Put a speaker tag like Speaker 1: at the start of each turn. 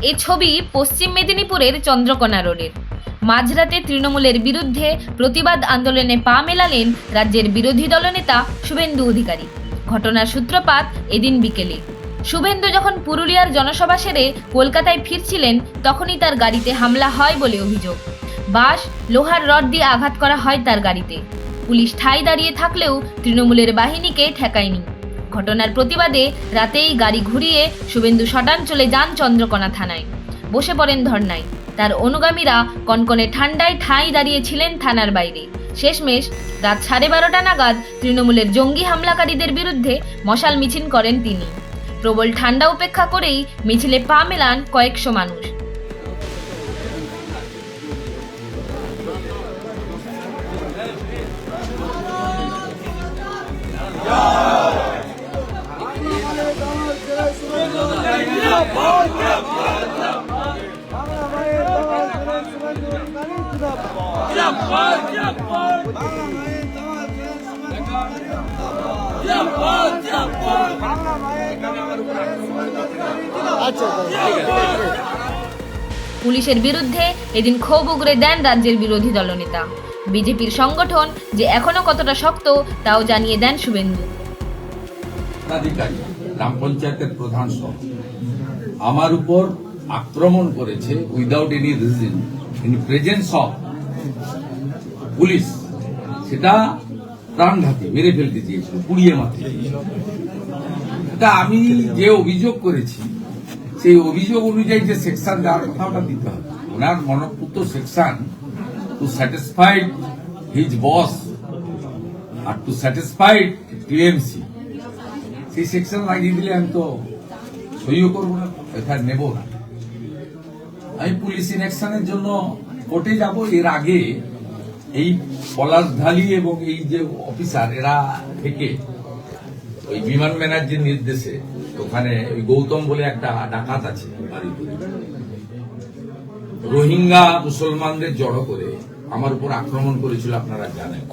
Speaker 1: এই ছবি পশ্চিম মেদিনীপুরের চন্দ্রকোনা রোডের। মাঝরাতে তৃণমূলের বিরুদ্ধে প্রতিবাদ আন্দোলনে পা মেলালেন রাজ্যের বিরোধী দলনেতা শুভেন্দু অধিকারী। ঘটনার সূত্রপাত এদিন বিকেলে। শুভেন্দু যখন পুরুলিয়ার জনসভা সেরে কলকাতায় ফিরছিলেন, তখনই তার গাড়িতে হামলা হয় বলে অভিযোগ। বাঁশ, লোহার রড দিয়ে আঘাত করা হয় তার গাড়িতে। পুলিশ ঠায় দাঁড়িয়ে থাকলেও তৃণমূলের বাহিনীকে ঠেকায়নি। ঘটনার প্রতিবাদে রাতেই গাড়ি ঘুরিয়ে শুভেন্দু সটান চলে যান চন্দ্রকোনা থানায়। বসে পড়েন ধর্নায়। তার অনুগামীরা কনকনে ঠান্ডায় ঠাঁই দাঁড়িয়েছিলেন থানার বাইরে। শেষমেশ রাত 12:30 নাগাদ তৃণমূলের জঙ্গি হামলাকারীদের বিরুদ্ধে মশাল মিছিল করেন তিনি। প্রবল ঠান্ডা উপেক্ষা করেই মিছিলে পা মেলান কয়েকশো মানুষ। পুলিশের বিরুদ্ধে এদিন ক্ষোভ উগরে দেন রাজ্যের বিরোধী দলনেতা। বিজেপির সংগঠন যে এখনো কতটা শক্ত তাও জানিয়ে দেন শুভেন্দু।
Speaker 2: গ্রাম পঞ্চায়েতের প্রধান সহ আমার উপর আক্রমণ করেছে without any reason, in presence of police. সেটা প্রাণঘাতী, মেরে ফেলতে চেয়েছিল, পুড়িয়ে মারতে চেয়েছিল। এটা আমি যে অভিযোগ করেছি সেই অভিযোগ অনুযায়ী যে সেকশন দেওয়ার কথা ওটা দিতে হবে। ওনার মনঃপূত section to satisfied his boss আর টু স্যাটিসফাইড টিএমসি, সেই সেকশন লাগিয়ে দিলে আমি তো সইও করবো না, এখানে নেব না। আমি পুলিশ ইনঅ্যাকশনের জন্য কোর্টে যাব। এর আগে এই পলাশঢালি এবং এই যে অফিসার এরা থেকে ওই বিমান ব্যানার্জির নির্দেশে ওখানে ওই গৌতম বলে একটা ডাকাত আছে, রোহিঙ্গা মুসলমানদের জড়ো করে আমার উপর আক্রমণ করেছিল, আপনারা জানেন।